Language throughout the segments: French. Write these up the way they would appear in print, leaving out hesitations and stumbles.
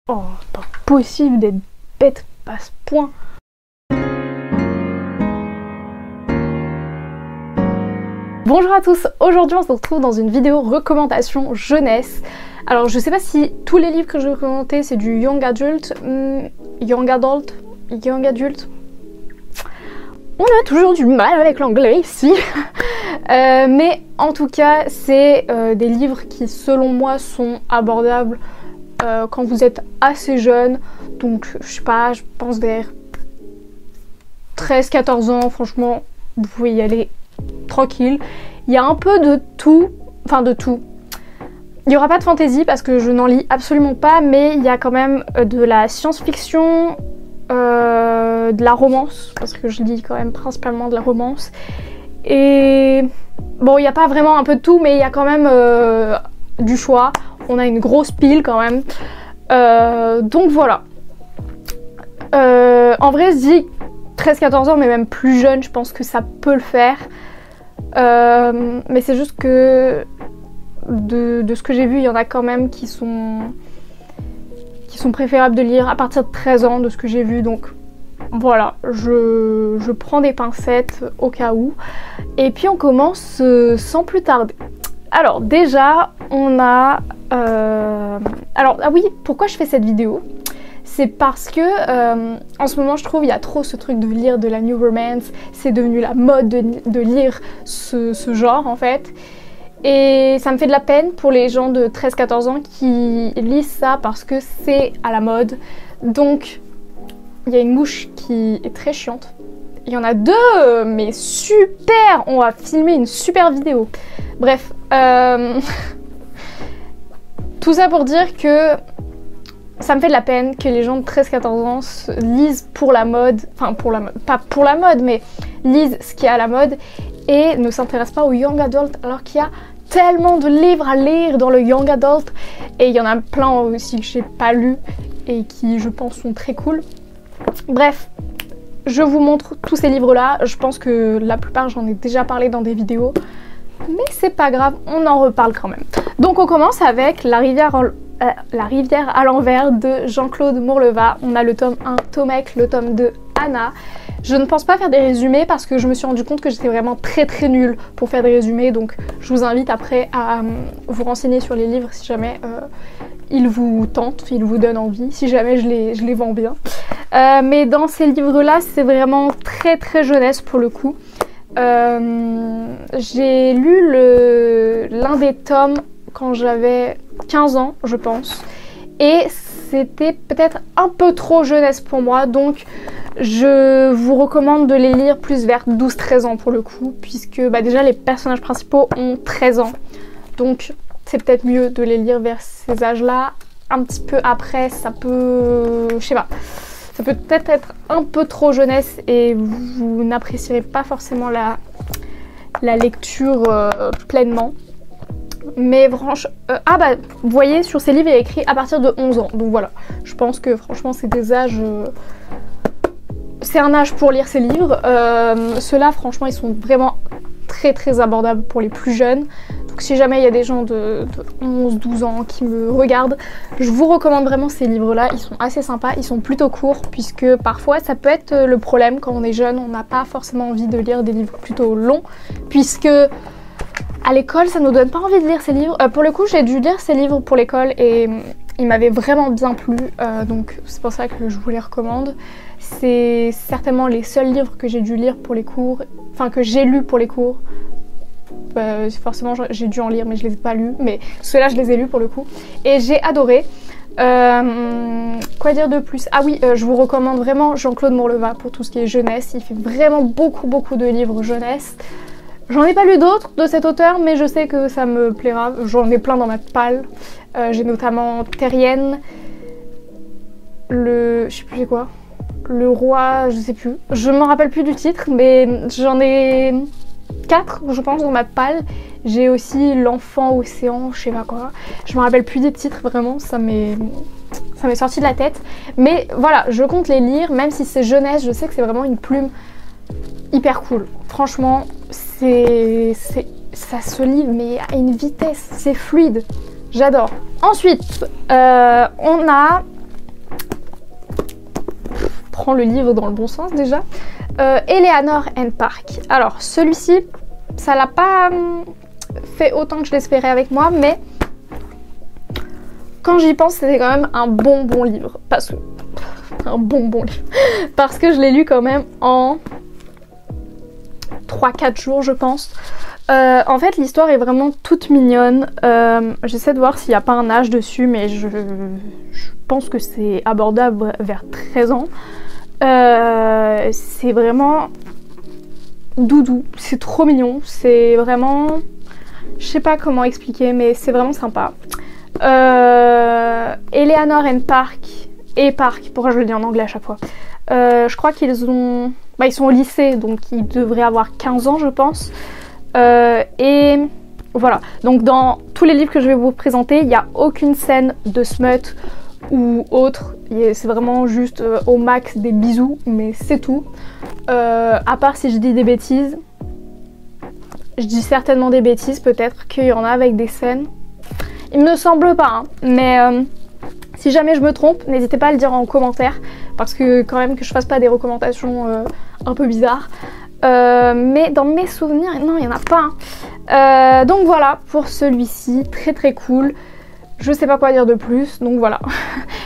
Oh, pas possible d'être bête à ce point. Bonjour à tous, aujourd'hui on se retrouve dans une vidéo recommandation jeunesse. Alors je sais pas si tous les livres que je vais recommander c'est du young adult, young adult. On a toujours du mal avec l'anglais ici. Mais en tout cas c'est des livres qui selon moi sont abordables quand vous êtes assez jeune. Donc je sais pas, je pense vers 13-14 ans, franchement vous pouvez y aller tranquille. Il y a un peu de tout, enfin de tout. Il n'y aura pas de fantasy parce que je n'en lis absolument pas, mais il y a quand même de la science-fiction, de la romance, parce que je lis quand même principalement de la romance. Et bon, il n'y a pas vraiment un peu de tout, mais il y a quand même du choix. On a une grosse pile quand même. Donc voilà. En vrai, je dis 13-14 ans, mais même plus jeune, je pense que ça peut le faire. Mais c'est juste que de ce que j'ai vu, il y en a quand même qui sont préférables de lire à partir de 13 ans, de ce que j'ai vu. Donc voilà, je prends des pincettes au cas où. Et puis on commence sans plus tarder. Alors déjà, on a... Alors, ah oui, pourquoi je fais cette vidéo ? C'est parce que en ce moment je trouve il y a trop ce truc de lire de la new romance, c'est devenu la mode de lire ce genre en fait. Et ça me fait de la peine pour les gens de 13-14 ans qui lisent ça parce que c'est à la mode. Donc il y a une mouche qui est très chiante. Il y en a deux, mais super! On va filmer une super vidéo. Bref, tout ça pour dire que ça me fait de la peine que les gens de 13-14 ans lisent pour la mode, enfin pour la mode, pas pour la mode, mais lisent ce qui est à la mode et ne s'intéressent pas au young adult alors qu'il y a tellement de livres à lire dans le young adult et il y en a plein aussi que j'ai pas lu et qui je pense sont très cool. Bref, je vous montre tous ces livres là, je pense que la plupart j'en ai déjà parlé dans des vidéos, mais c'est pas grave, on en reparle quand même. Donc on commence avec La rivière à l'envers de Jean-Claude Morleva. On a le tome 1 Tomek, le tome 2 Anna. Je ne pense pas faire des résumés parce que je me suis rendu compte que j'étais vraiment très nulle pour faire des résumés, donc je vous invite après à vous renseigner sur les livres si jamais ils vous tentent, ils vous donnent envie, si jamais je les vends bien. Mais dans ces livres-là, c'est vraiment très jeunesse pour le coup. J'ai lu l'un des tomes quand j'avais 15 ans, je pense. Et c'était peut-être un peu trop jeunesse pour moi, donc je vous recommande de les lire plus vers 12-13 ans pour le coup, puisque bah, déjà les personnages principaux ont 13 ans. Donc c'est peut-être mieux de les lire vers ces âges-là. Un petit peu après, ça peut... je sais pas. Ça peut peut-être être un peu trop jeunesse et vous n'apprécierez pas forcément la lecture pleinement. Mais franchement, ah bah vous voyez sur ces livres il y a écrit à partir de 11 ans, donc voilà, je pense que franchement c'est des âges, c'est un âge pour lire ces livres. Ceux-là franchement ils sont vraiment très abordables pour les plus jeunes, donc si jamais il y a des gens de 11-12 ans qui me regardent, je vous recommande vraiment ces livres-là, ils sont assez sympas, ils sont plutôt courts puisque parfois ça peut être le problème quand on est jeune, on n'a pas forcément envie de lire des livres plutôt longs puisque à l'école, ça nous donne pas envie de lire ces livres. Pour le coup, j'ai dû lire ces livres pour l'école et ils m'avaient vraiment bien plu. Donc c'est pour ça que je vous les recommande. C'est certainement les seuls livres que j'ai dû lire pour les cours. Enfin, que j'ai lus pour les cours. Forcément, j'ai dû en lire, mais je les ai pas lus. Mais ceux-là, je les ai lus pour le coup. Et j'ai adoré. Quoi dire de plus? Ah oui, je vous recommande vraiment Jean-Claude Morleva pour tout ce qui est jeunesse. Il fait vraiment beaucoup de livres jeunesse. J'en ai pas lu d'autres de cet auteur, mais je sais que ça me plaira. J'en ai plein dans ma palle. J'ai notamment Terrienne, je sais plus j'ai quoi, Le Roi, je sais plus. Je me rappelle plus du titre, mais j'en ai 4, je pense, dans ma palle. J'ai aussi L'Enfant Océan, je sais pas quoi. Je me rappelle plus des titres, vraiment, ça m'est sorti de la tête. Mais voilà, je compte les lire, même si c'est jeunesse, je sais que c'est vraiment une plume hyper cool. Franchement, ça se lit mais à une vitesse, c'est fluide, j'adore. Ensuite, on a prends le livre dans le bon sens déjà. Eleanor and Park. Alors celui-ci, ça l'a pas fait autant que je l'espérais avec moi, mais quand j'y pense, c'était quand même un bon livre. Parce que... un bon livre. Parce que je l'ai lu quand même en 3-4 jours, je pense. En fait, l'histoire est vraiment toute mignonne. J'essaie de voir s'il n'y a pas un âge dessus, mais je pense que c'est abordable vers 13 ans. C'est vraiment doudou, c'est trop mignon. C'est vraiment... je sais pas comment expliquer, mais c'est vraiment sympa. Eleanor and Park et Park, pourquoi je le dis en anglais à chaque fois, je crois qu'ils ont... bah, ils sont au lycée, donc ils devraient avoir 15 ans je pense. Et voilà, donc dans tous les livres que je vais vous présenter, il n'y a aucune scène de smut ou autre, c'est vraiment juste au max des bisous, mais c'est tout. À part si je dis des bêtises, je dis certainement des bêtises, peut-être qu'il y en a avec des scènes. Il me semble pas, hein, mais si jamais je me trompe, n'hésitez pas à le dire en commentaire, parce que quand même que je fasse pas des recommandations un peu bizarres. Mais dans mes souvenirs, non, il n'y en a pas. Hein. Donc voilà, pour celui-ci, très cool. Je sais pas quoi dire de plus, donc voilà.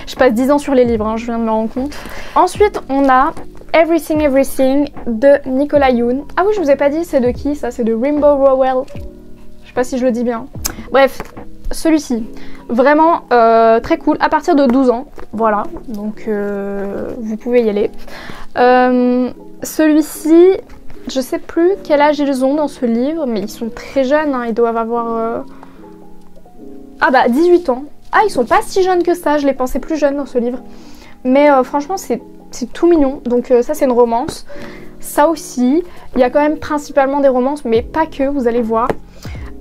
Je passe 10 ans sur les livres, hein, je viens de me rendre compte. Ensuite, on a Everything Everything de Nicolas Yoon. Ah oui, je vous ai pas dit, c'est de qui ça? C'est de Rainbow Rowell. Je sais pas si je le dis bien. Bref, celui-ci, vraiment très cool, à partir de 12 ans, voilà, donc vous pouvez y aller. Celui-ci, je sais plus quel âge ils ont dans ce livre, mais ils sont très jeunes, hein, ils doivent avoir... ah bah 18 ans. Ah, ils sont pas si jeunes que ça, je les pensais plus jeunes dans ce livre. Mais franchement, c'est tout mignon, donc ça c'est une romance. Ça aussi, il y a quand même principalement des romances, mais pas que, vous allez voir.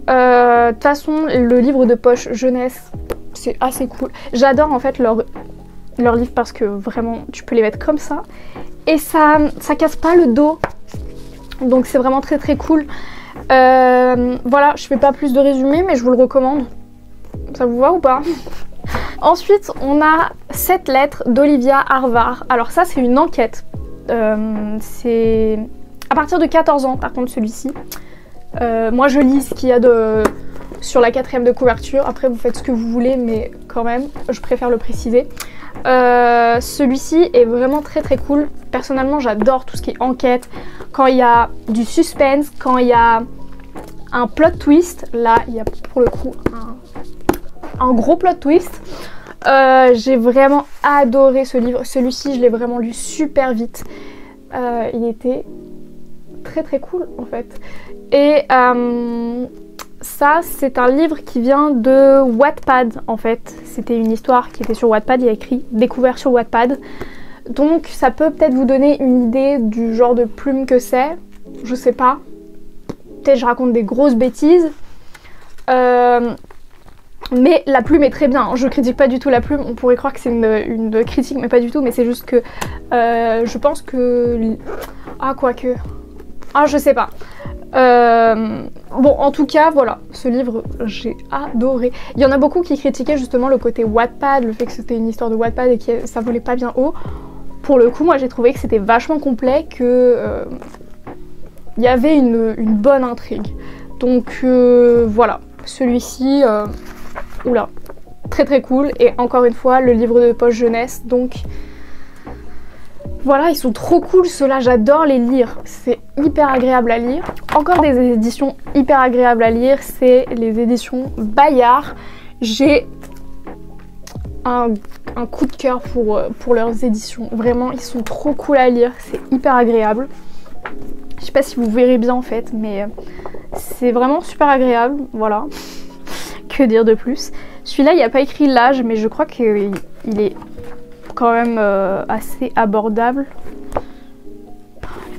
De toute façon, le livre de poche jeunesse, c'est assez cool. J'adore en fait leur livre parce que vraiment, tu peux les mettre comme ça. Et ça casse pas le dos. Donc c'est vraiment très cool. Voilà, je fais pas plus de résumé, mais je vous le recommande. Ça vous va ou pas? Ensuite, on a 7 lettres d'Olivia Harvar. Alors ça, c'est une enquête. C'est à partir de 14 ans, par contre, celui-ci. Moi je lis ce qu'il y a sur la 4e de couverture, après vous faites ce que vous voulez, mais quand même je préfère le préciser. Celui-ci est vraiment très cool. Personnellement j'adore tout ce qui est enquête, quand il y a du suspense, quand il y a un plot twist. Là il y a pour le coup un gros plot twist. J'ai vraiment adoré ce livre. Celui-ci je l'ai vraiment lu super vite. Il était très cool en fait. Et ça c'est un livre qui vient de Wattpad en fait. C'était une histoire qui était sur Wattpad, il y a écrit découvert sur Wattpad. Donc ça peut peut-être vous donner une idée du genre de plume que c'est. Je sais pas. Peut-être je raconte des grosses bêtises. Mais la plume est très bien. Je critique pas du tout la plume. On pourrait croire que c'est une critique, mais pas du tout. Mais c'est juste que je pense que... ah quoique... ah je sais pas. Bon en tout cas voilà, ce livre j'ai adoré. Il y en a beaucoup qui critiquaient justement le côté Wattpad, le fait que c'était une histoire de Wattpad et que ça volait pas bien haut. Pour le coup moi j'ai trouvé que c'était vachement complet, que il y avait une bonne intrigue. Donc voilà, celui-ci oula, très cool. Et encore une fois le livre de poche jeunesse, donc voilà, ils sont trop cool ceux-là, j'adore les lire, c'est hyper agréable à lire. Encore des éditions hyper agréables à lire, c'est les éditions Bayard. J'ai un coup de cœur pour leurs éditions, vraiment ils sont trop cool à lire, c'est hyper agréable. Je sais pas si vous verrez bien en fait, mais c'est vraiment super agréable, voilà. Que dire de plus? Celui-là il n'y a pas écrit l'âge, mais je crois qu'il est quand même assez abordable.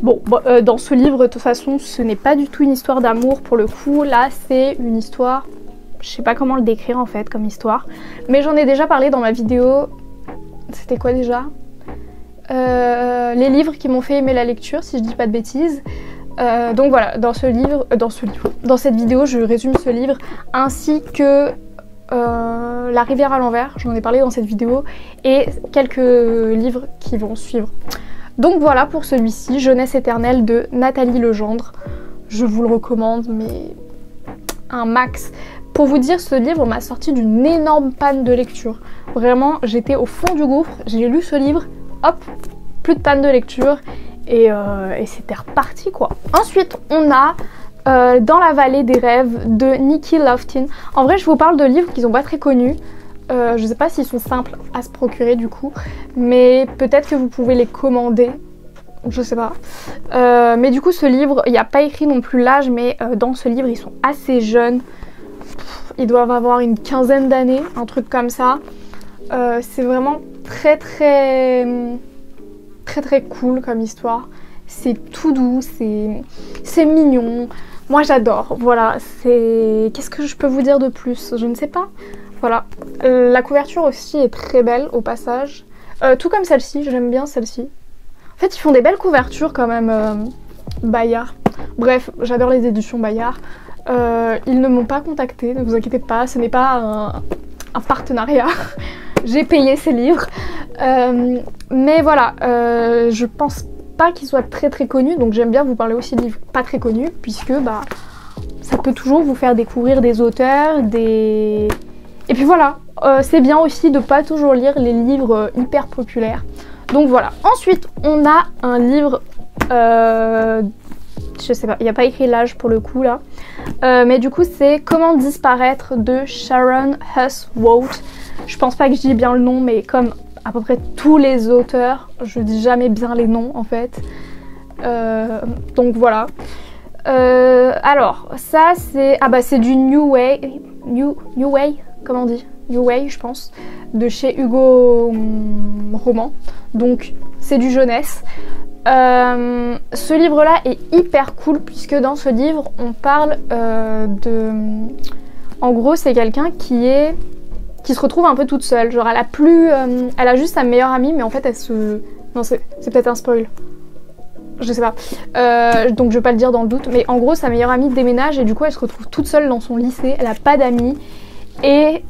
Bon, dans ce livre de toute façon ce n'est pas du tout une histoire d'amour pour le coup, là c'est une histoire, je sais pas comment le décrire en fait comme histoire, mais j'en ai déjà parlé dans ma vidéo, c'était quoi déjà, les livres qui m'ont fait aimer la lecture si je dis pas de bêtises. Donc voilà, dans cette vidéo je résume ce livre ainsi que La rivière à l'envers, j'en ai parlé dans cette vidéo, et quelques livres qui vont suivre. Donc voilà pour celui-ci, Jeunesse éternelle de Nathalie Legendre. Je vous le recommande, mais un max. Pour vous dire, ce livre m'a sorti d'une énorme panne de lecture. Vraiment, j'étais au fond du gouffre, j'ai lu ce livre, hop, plus de panne de lecture, et c'était reparti quoi. Ensuite, on a Dans la vallée des rêves de Nikki Loftin. En vrai, je vous parle de livres qui sont pas très connus. Je sais pas s'ils sont simples à se procurer du coup, mais peut-être que vous pouvez les commander. Je sais pas. Mais du coup, ce livre, il n'y a pas écrit non plus l'âge, mais dans ce livre, ils sont assez jeunes. Ils doivent avoir une quinzaine d'années, un truc comme ça. C'est vraiment très cool comme histoire. C'est tout doux, c'est mignon. Moi j'adore, voilà. Qu'est-ce que je peux vous dire de plus? Je ne sais pas. Voilà. La couverture aussi est très belle au passage. Tout comme celle-ci, j'aime bien celle-ci. En fait, ils font des belles couvertures quand même, Bayard. Bref, j'adore les éditions Bayard. Ils ne m'ont pas contacté, ne vous inquiétez pas, ce n'est pas un partenariat. J'ai payé ces livres. Mais voilà, je pense pas qu'ils soient très connus, donc j'aime bien vous parler aussi de livres pas très connus, puisque bah ça peut toujours vous faire découvrir des auteurs, Et puis voilà, c'est bien aussi de pas toujours lire les livres hyper populaires. Donc voilà. Ensuite, on a un livre, je sais pas, il n'y a pas écrit l'âge pour le coup là, mais du coup c'est Comment disparaître de Sharon Hus Walt. Je pense pas que je dis bien le nom, mais comme à peu près tous les auteurs, je dis jamais bien les noms en fait. Donc voilà. Alors ça c'est c'est du New Way, comment on dit, New Way je pense, de chez Hugo Roman. Donc c'est du jeunesse. Ce livre là est hyper cool puisque dans ce livre on parle en gros c'est quelqu'un qui se retrouve un peu toute seule, genre elle a juste sa meilleure amie, mais en fait non c'est peut-être un spoil, je sais pas, donc je vais pas le dire dans le doute, mais en gros sa meilleure amie déménage et du coup elle se retrouve toute seule dans son lycée, elle a pas d'amis, et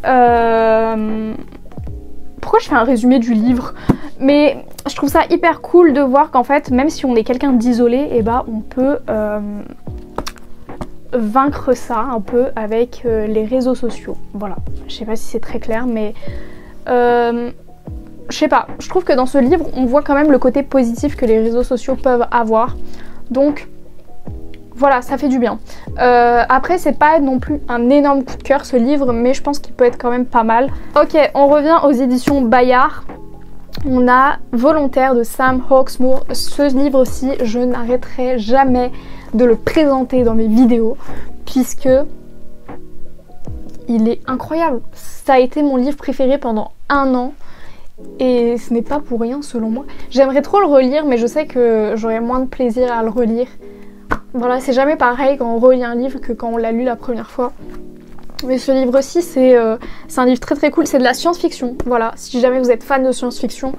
pourquoi je fais un résumé du livre? Mais je trouve ça hyper cool de voir qu'en fait même si on est quelqu'un d'isolé, et bah on peut vaincre ça un peu avec les réseaux sociaux. Voilà, je sais pas si c'est très clair, mais je sais pas, je trouve que dans ce livre on voit quand même le côté positif que les réseaux sociaux peuvent avoir, donc voilà, ça fait du bien. Après c'est pas non plus un énorme coup de cœur ce livre, mais je pense qu'il peut être quand même pas mal. Ok, on revient aux éditions Bayard. On a Volontaire de Sam Hawksmoor. Ce livre aussi, je n'arrêterai jamais de le présenter dans mes vidéos puisque il est incroyable. Ça a été mon livre préféré pendant 1 an et ce n'est pas pour rien selon moi. J'aimerais trop le relire, mais je sais que j'aurais moins de plaisir à le relire. Voilà, c'est jamais pareil quand on relit un livre que quand on l'a lu la première fois. Mais ce livre-ci, c'est un livre très cool, c'est de la science-fiction. Voilà, si jamais vous êtes fan de science-fiction,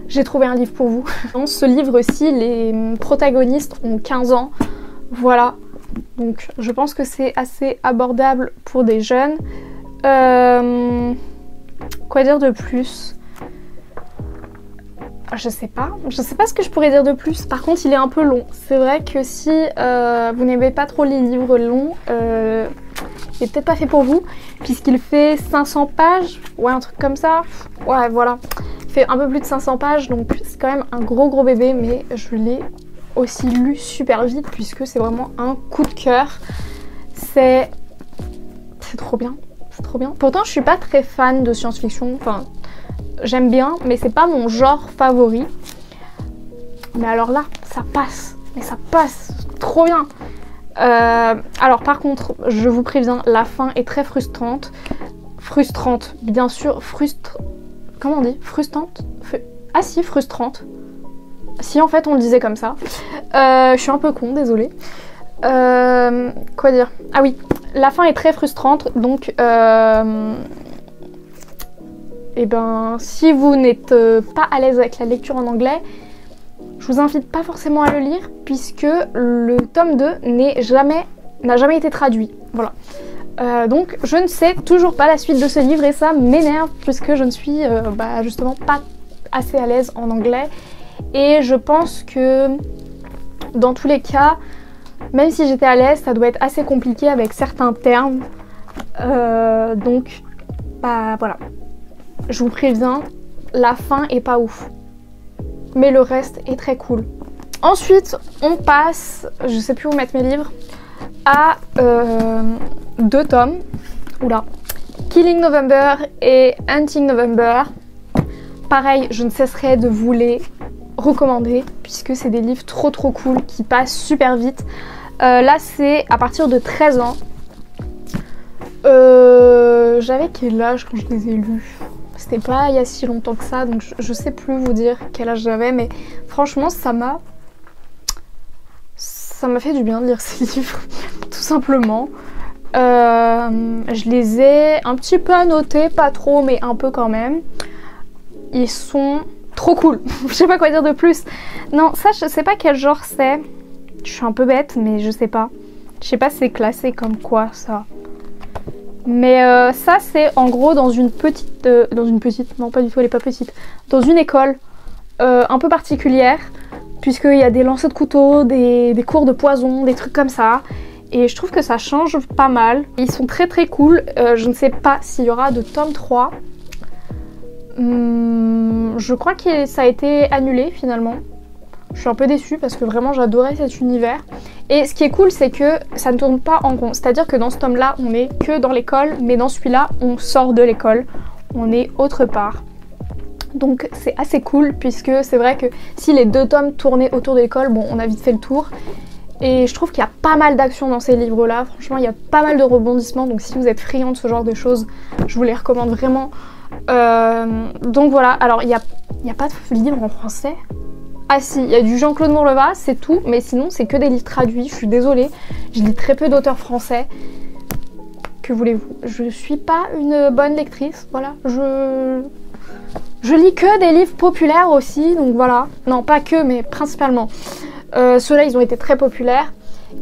j'ai trouvé un livre pour vous. Dans ce livre-ci, les protagonistes ont 15 ans. Voilà, donc je pense que c'est assez abordable pour des jeunes. Quoi dire de plus? Je sais pas ce que je pourrais dire de plus. Par contre, il est un peu long. C'est vrai que si vous n'aimez pas trop les livres longs, il est peut-être pas fait pour vous, puisqu'il fait 500 pages, ouais, un truc comme ça. Ouais, voilà. Il fait un peu plus de 500 pages, donc c'est quand même un gros bébé, mais je l'ai aussi lu super vite, puisque c'est vraiment un coup de cœur. C'est trop bien, c'est trop bien. Pourtant, je suis pas très fan de science-fiction, enfin, j'aime bien, mais c'est pas mon genre favori. Mais alors là, ça passe, mais ça passe, trop bien. Alors par contre, je vous préviens, la fin est très frustrante. Frustrante, bien sûr, comment on dit? Frustrante? Ah si, frustrante. Si en fait on le disait comme ça. Je suis un peu con, désolée. Quoi dire? Ah oui, la fin est très frustrante, donc et ben si vous n'êtes pas à l'aise avec la lecture en anglais, je vous invite pas forcément à le lire puisque le tome 2 n'a jamais été traduit. Voilà. Donc je ne sais toujours pas la suite de ce livre et ça m'énerve puisque je ne suis justement pas assez à l'aise en anglais. Et je pense que dans tous les cas, même si j'étais à l'aise, ça doit être assez compliqué avec certains termes. Donc voilà, je vous préviens, la fin est pas ouf. Mais le reste est très cool. Ensuite, on passe, je sais plus où mettre mes livres, à 2 tomes. Oula. Killing November et Hunting November. Pareil, je ne cesserai de vous les recommander puisque c'est des livres trop cool qui passent super vite. Là, c'est à partir de 13 ans. J'avais quel âge quand je les ai lus? C'était pas il y a si longtemps que ça, donc je sais plus vous dire quel âge j'avais, mais franchement, ça m'a fait du bien de lire ces livres, tout simplement. Je les ai un petit peu annotés, pas trop, mais un peu quand même. Ils sont trop cool. Je sais pas quoi dire de plus. Non, ça, je sais pas quel genre c'est. Je suis un peu bête, mais je sais pas. Je sais pas si c'est classé comme quoi, ça. Mais ça, c'est en gros dans une petite... non, pas du tout, elle est pas petite. Dans une école un peu particulière, puisqu'il y a des lancers de couteaux, des cours de poison, des trucs comme ça. Et je trouve que ça change pas mal. Ils sont très cool. Je ne sais pas s'il y aura de tome 3. Je crois que ça a été annulé finalement. Je suis un peu déçue parce que vraiment j'adorais cet univers. Et ce qui est cool, c'est que ça ne tourne pas en rond. C'est-à-dire que dans ce tome-là, on est que dans l'école, mais dans celui-là, on sort de l'école. On est autre part. Donc c'est assez cool puisque c'est vrai que si les 2 tomes tournaient autour de l'école, bon, on a vite fait le tour. Et je trouve qu'il y a pas mal d'action dans ces livres-là. Franchement, il y a pas mal de rebondissements. Donc si vous êtes friand de ce genre de choses, je vous les recommande vraiment. Donc voilà. Alors, il n'y a pas de livre en français. Ah si, il y a du Jean-Claude Morleva, c'est tout. Mais sinon, c'est que des livres traduits. Je suis désolée. Je lis très peu d'auteurs français. Que voulez-vous? Je suis pas une bonne lectrice. Voilà. Je lis que des livres populaires aussi. Donc voilà. Non, pas que, mais principalement. Ceux-là, ils ont été très populaires.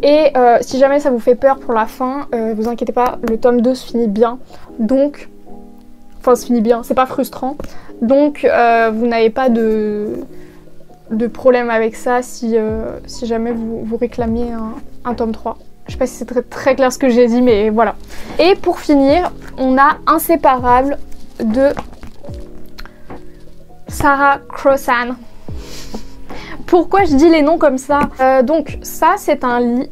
Et si jamais ça vous fait peur pour la fin, vous inquiétez pas, le tome 2 se finit bien. Donc, enfin, se finit bien, c'est pas frustrant. Donc, vous n'avez pas de problème avec ça si jamais vous réclamiez un tome 3. Je sais pas si c'est très clair ce que j'ai dit, mais voilà. Et pour finir, on a Inséparable de Sarah Crossan. Pourquoi je dis les noms comme ça? Donc ça c'est un livre,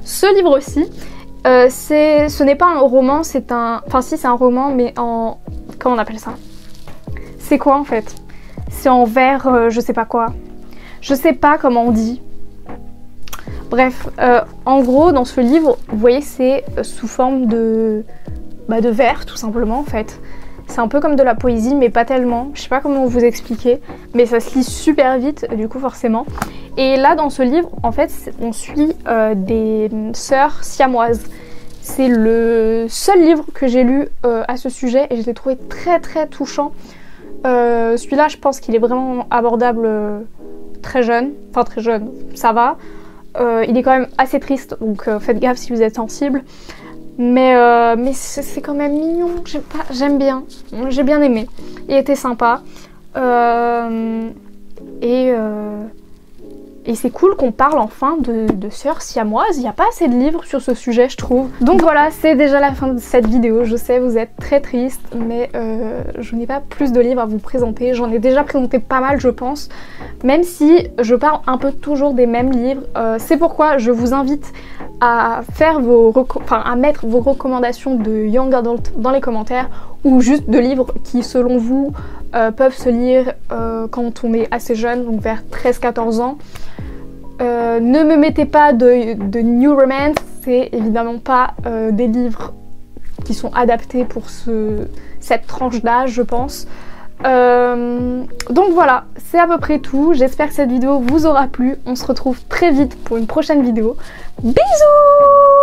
ce livre-ci, ce n'est pas un roman, c'est un... Enfin si, c'est un roman, mais en... Comment on appelle ça? C'est quoi en fait? C'est en vers, je sais pas quoi. Je sais pas comment on dit. Bref, en gros, dans ce livre, vous voyez, c'est sous forme de vers, tout simplement, en fait. C'est un peu comme de la poésie, mais pas tellement. Je sais pas comment vous expliquer, mais ça se lit super vite, du coup, forcément. Et là, dans ce livre, en fait, on suit des sœurs siamoises. C'est le seul livre que j'ai lu à ce sujet et je l'ai trouvé très touchant. Celui-là, je pense qu'il est vraiment abordable très jeune. Enfin, très jeune, ça va. Il est quand même assez triste, donc faites gaffe si vous êtes sensible. Mais c'est quand même mignon, j'aime bien, j'ai bien aimé. Il était sympa. Et c'est cool qu'on parle enfin de sœurs siamoises. Il n'y a pas assez de livres sur ce sujet, je trouve. Donc voilà, c'est déjà la fin de cette vidéo. Je sais, vous êtes très triste, mais je n'ai pas plus de livres à vous présenter. J'en ai déjà présenté pas mal, je pense. Même si je parle un peu toujours des mêmes livres. C'est pourquoi je vous invite à faire à mettre vos recommandations de Young Adult dans les commentaires, ou juste de livres qui, selon vous, peuvent se lire quand on est assez jeune, donc vers 13-14 ans. Ne me mettez pas de New Romance, c'est évidemment pas des livres qui sont adaptés pour cette tranche d'âge, je pense. Donc voilà, c'est à peu près tout. J'espère que cette vidéo vous aura plu. On se retrouve très vite pour une prochaine vidéo. Bisous!